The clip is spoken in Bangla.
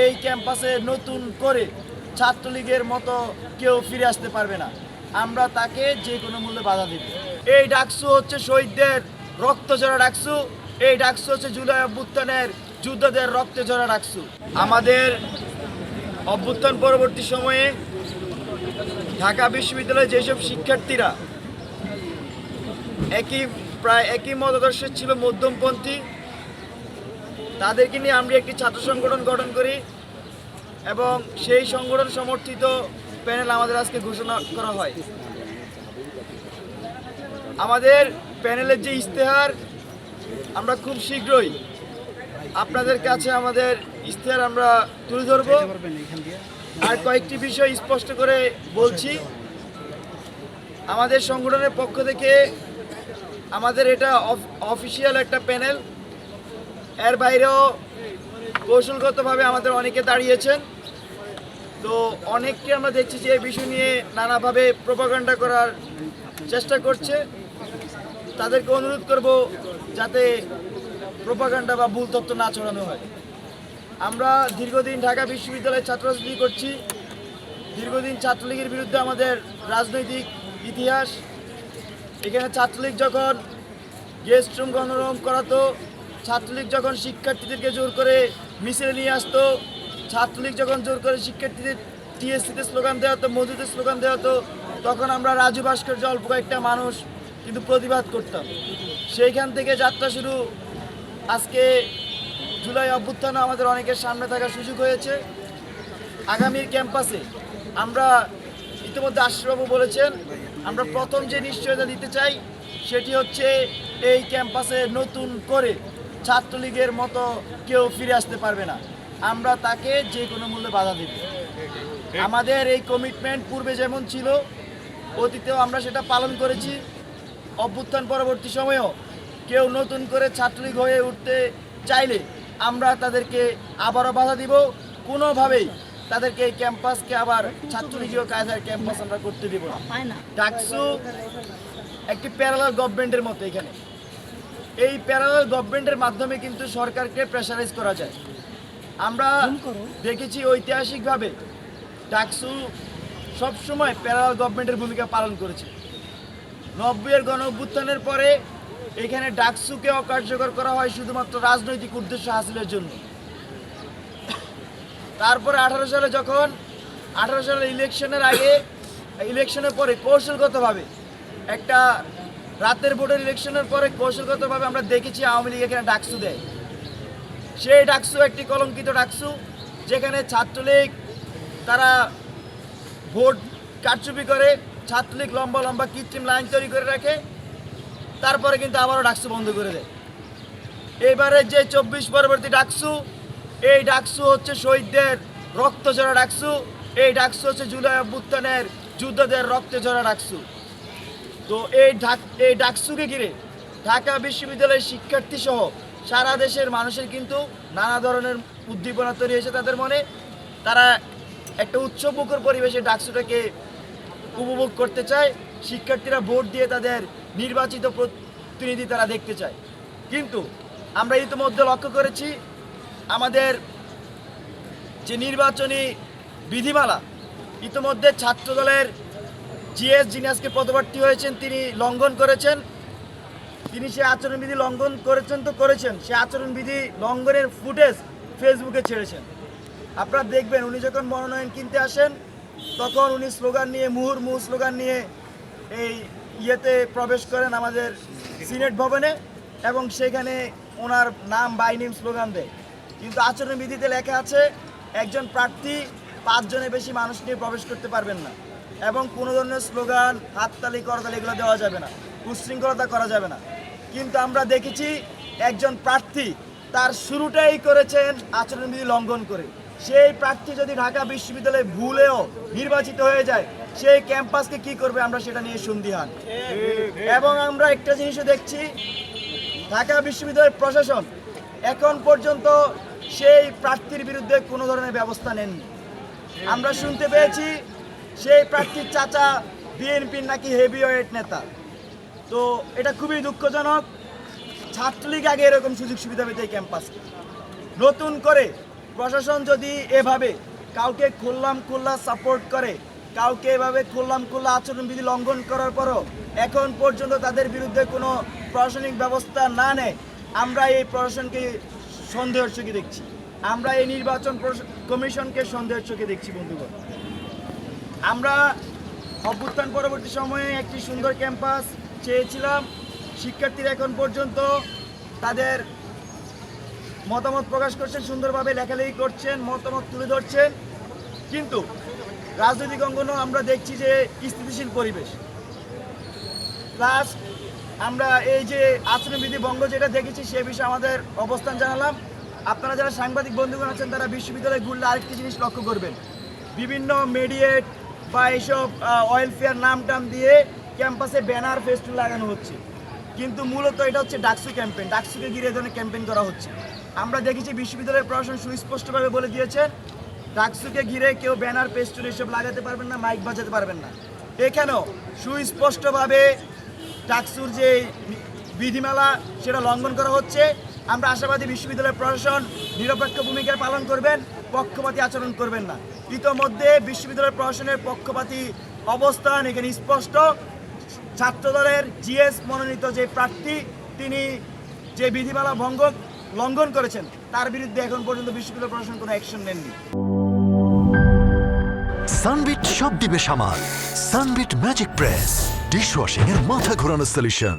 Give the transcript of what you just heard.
এই ক্যাম্পাসে নতুন করে ছাত্রলীগের মতো কেউ ফিরে আসতে পারবে না। আমরা তাকে যে কোনো মূল্যে বাধা দেব। এই ডাকসু হচ্ছে শহীদদের রক্ত ঝরা ডাকসু। এই ডাকসু হচ্ছে জুলাই অভ্যুত্থানের যোদ্ধাদের রক্তে ঝরা ডাকসু। আমাদের অভ্যুত্থান পরবর্তী সময়ে ঢাকা বিশ্ববিদ্যালয়ে যেসব শিক্ষার্থীরা প্রায় একই মতাদর্শের ছিল, মধ্যমপন্থী, তাদেরকে নিয়ে আমরা একটি ছাত্র সংগঠন গঠন করি এবং সেই সংগঠন সমর্থিত প্যানেল আমাদের আজকে ঘোষণা করা হয়। আমাদের প্যানেলের যে ইশতেহার, আমরা খুব শীঘ্রই আপনাদের কাছে আমাদের ইশতেহার আমরা তুলে ধরব। আর কয়েকটি বিষয় স্পষ্ট করে বলছি, আমাদের সংগঠনের পক্ষ থেকে আমাদের এটা অফিসিয়াল একটা প্যানেল। এর বাইরেও কৌশলগতভাবে আমাদের অনেকে দাঁড়িয়েছেন। তো অনেককে আমরা দেখছি যে এই বিষয় নিয়ে নানাভাবে প্রোপাগান্ডা করার চেষ্টা করছে। তাদেরকে অনুরোধ করব যাতে প্রোপাগান্ডা বা ভুল তথ্য না ছড়ানো হয়। আমরা দীর্ঘদিন ঢাকা বিশ্ববিদ্যালয়ে ছাত্র রাজনীতি করছি। দীর্ঘদিন ছাত্রলীগের বিরুদ্ধে আমাদের রাজনৈতিক ইতিহাস। এখানে ছাত্রলীগ যখন গেস্ট রুম গণরুম করাতো, ছাত্রলীগ যখন শিক্ষার্থীদেরকে জোর করে মিছিলে নিয়ে আসতো, ছাত্রলীগ যখন জোর করে শিক্ষার্থীদের টিএসসিতে স্লোগান দেওয়া হতো, মধুতে স্লোগান দেওয়া হতো, তখন আমরা রাজু ভাস্কর্য অল্প কয়েকটা মানুষ কিন্তু প্রতিবাদ করতাম। সেইখান থেকে যাত্রা শুরু। আজকে জুলাই অভ্যুত্থানে আমাদের অনেকের সামনে থাকার সুযোগ হয়েছে। আগামীর ক্যাম্পাসে আমরা ইতিমধ্যে আশিসবাবু বলেছেন, আমরা প্রথম যে নিশ্চয়তা দিতে চাই সেটি হচ্ছে এই ক্যাম্পাসে নতুন করে ছাত্রলীগের মতো কেউ ফিরে আসতে পারবে না। আমরা তাকে যে কোনো মূল্যে বাধা দেব। আমাদের এই কমিটমেন্ট পূর্বে যেমন ছিল, অতীতেও আমরা সেটা পালন করেছি। অভ্যুত্থান পরবর্তী সময়েও কেউ নতুন করে ছাত্রলীগ হয়ে উঠতে চাইলে আমরা তাদেরকে আবারও বাধা দিব। কোনোভাবেই তাদেরকে এই ক্যাম্পাসকে আবার ছাত্রলীগীয় কায়দার ক্যাম্পাস আমরা করতে দেব না। ডাকসু একটি প্যারালাল গভর্নমেন্টের মতো। এখানে এই প্যারালাল গভর্নমেন্টের মাধ্যমে কিন্তু সরকারকে প্রেশারাইজ করা যায়। আমরা দেখেছি ঐতিহাসিকভাবে ডাকসু সবসময় প্যারালাল গভর্নমেন্টের ভূমিকা পালন করেছে। 90-এর গণ অভ্যুত্থানের পরে এখানে ডাকসুকে অকার্যকর করা হয় শুধুমাত্র রাজনৈতিক উদ্দেশ্য হাসিলের জন্য। তারপরে 18 সালে ইলেকশনের আগে, ইলেকশনের পরে কৌশলগতভাবে একটা রাতের ভোটের ইলেকশনের পরে কৌশলগতভাবে আমরা দেখেছি আওয়ামী লীগ এখানে ডাকসু দেয়। সেই ডাকসু একটি কলঙ্কিত ডাকসু, যেখানে ছাত্রলীগ তারা ভোট কারচুপি করে, ছাত্রলীগ লম্বা লম্বা কৃত্রিম লাইন তৈরি করে রাখে, তারপরে কিন্তু আবারও ডাকসু বন্ধ করে দেয়। এবারে যে 24 পরবর্তী ডাকসু, এই ডাকসু হচ্ছে শহীদদের রক্ত ঝরা ডাকসু। এই ডাকসু হচ্ছে জুলাই অভ্যুত্থানের যোদ্ধাদের রক্তে ঝরা ডাকসু। তো এই ডাকসুকে ঘিরে ঢাকা বিশ্ববিদ্যালয়ের শিক্ষার্থী সহ সারা দেশের মানুষের কিন্তু নানা ধরনের উদ্দীপনা তৈরি হয়েছে তাদের মনে। তারা একটা উৎসবমুখর পরিবেশে ডাকসুটাকে উপভোগ করতে চায়। শিক্ষার্থীরা ভোট দিয়ে তাদের নির্বাচিত প্রতিনিধি তারা দেখতে চায়। কিন্তু আমরা ইতিমধ্যে লক্ষ্য করেছি আমাদের যে নির্বাচনী বিধিমালা ইতিমধ্যে ছাত্রদলের জিএস, যিনি আজকে পদপ্রার্থী হয়েছেন, তিনি লঙ্ঘন করেছেন। তিনি সে আচরণবিধি লঙ্ঘন করেছেন। সে আচরণবিধি লঙ্ঘনের ফুটেজ ফেসবুকে ছেড়েছেন। আপনারা দেখবেন উনি যখন মনোনয়ন কিনতে আসেন তখন উনি স্লোগান নিয়ে, মুহুর্মুহু স্লোগান নিয়ে এই প্রবেশ করেন আমাদের সিনেট ভবনে এবং সেখানে ওনার নাম বাই নেম স্লোগান দেয়। কিন্তু আচরণবিধিতে লেখা আছে একজন প্রার্থী 5 জনের বেশি মানুষ নিয়ে প্রবেশ করতে পারবেন না এবং কোনো ধরনের স্লোগান, হাততালি, করতালি এগুলো দেওয়া যাবে না, উচ্ছৃঙ্খলতা করা যাবে না। কিন্তু আমরা দেখেছি একজন প্রার্থী তার শুরুটাই করেছেন আচরণবিধি লঙ্ঘন করে। সেই প্রার্থী যদি ঢাকা বিশ্ববিদ্যালয়ে ভুলেও নির্বাচিত হয়ে যায়, সেই ক্যাম্পাসকে কি করবে আমরা সেটা নিয়ে সন্দিহান। এবং আমরা একটা জিনিসও দেখছি, ঢাকা বিশ্ববিদ্যালয়ের প্রশাসন এখন পর্যন্ত সেই প্রার্থীর বিরুদ্ধে কোনো ধরনের ব্যবস্থা নেননি। আমরা শুনতে পেয়েছি সেই প্রার্থীর চাচা বিএনপির নাকি হেভিওয়েট নেতা। তো এটা খুবই দুঃখজনক। ছাত্রলীগ আগে এরকম সুযোগ সুবিধা পেতে এই ক্যাম্পাসকে নতুন করে প্রশাসন যদি এভাবে কাউকে খোল্লা সাপোর্ট করে, কাউকে এভাবে খোল্লা আচরণবিধি লঙ্ঘন করার পরও এখন পর্যন্ত তাদের বিরুদ্ধে কোনো প্রশাসনিক ব্যবস্থা না নেয়, আমরা এই প্রশাসনকে সন্দেহের চোখে দেখছি, আমরা এই নির্বাচন কমিশনকে সন্দেহের চোখে দেখছি। বন্ধুগণ, আমরা অভ্যুত্থান পরবর্তী সময়ে একটি সুন্দর ক্যাম্পাস চেয়েছিলাম। শিক্ষার্থীরা এখন পর্যন্ত তাদের মতামত প্রকাশ করছেন, সুন্দরভাবে লেখালেখি করছেন, মতামত তুলে ধরছেন, কিন্তু রাজনৈতিক অঙ্গনও আমরা দেখছি যে স্থিতিশীল পরিবেশ। প্লাস আমরা এই যে আচরণবিধি ভঙ্গ যেটা দেখেছি সে বিষয়ে আমাদের অবস্থান জানালাম। আপনারা যারা সাংবাদিক বন্ধুগণ আছেন তারা বিশ্ববিদ্যালয়ে ঘুরলে আরেকটি জিনিস লক্ষ্য করবেন, বিভিন্ন মেডিয়েট বা এইসব ওয়েলফেয়ার নাম টাম দিয়ে ক্যাম্পাসে ব্যানার ফেস্টুন লাগানো হচ্ছে, কিন্তু মূলত এটা হচ্ছে ডাকসু ক্যাম্পেইন, ডাকসুকে ঘিরে ধরনের ক্যাম্পেইন করা হচ্ছে। আমরা দেখেছি বিশ্ববিদ্যালয়ের প্রশাসন সুস্পষ্টভাবে বলে দিয়েছেন ডাকসুকে ঘিরে কেউ ব্যানার ফেস্টুন এসব লাগাতে পারবেন না, মাইক বাজাতে পারবেন না। এখানেও সুস্পষ্টভাবে ডাকসুর যে বিধিমালা সেটা লঙ্ঘন করা হচ্ছে। আমরা আশাবাদী বিশ্ববিদ্যালয়ের প্রশাসন নিরপেক্ষ ভূমিকা পালন করবেন, পক্ষপাতী আচরণ করবেন না। ইতোমধ্যে বিশ্ববিদ্যালয়ের প্রশাসনের পক্ষপাতী অবস্থান এখানে স্পষ্ট। ছাত্রদলের জিএস মনোনীত যে প্রার্থী তিনি যে বিধিমালা লঙ্ঘন করেছেন তার বিরুদ্ধে এখন পর্যন্ত বিশ্ববিদ্যালয় প্রশাসন কোনো অ্যাকশন নেননি। সানবিট সব দিবে সামাল। সানবিট ম্যাজিক প্রেস ডিশওয়াশিং এর মাথা ঘোরানো সলিউশন।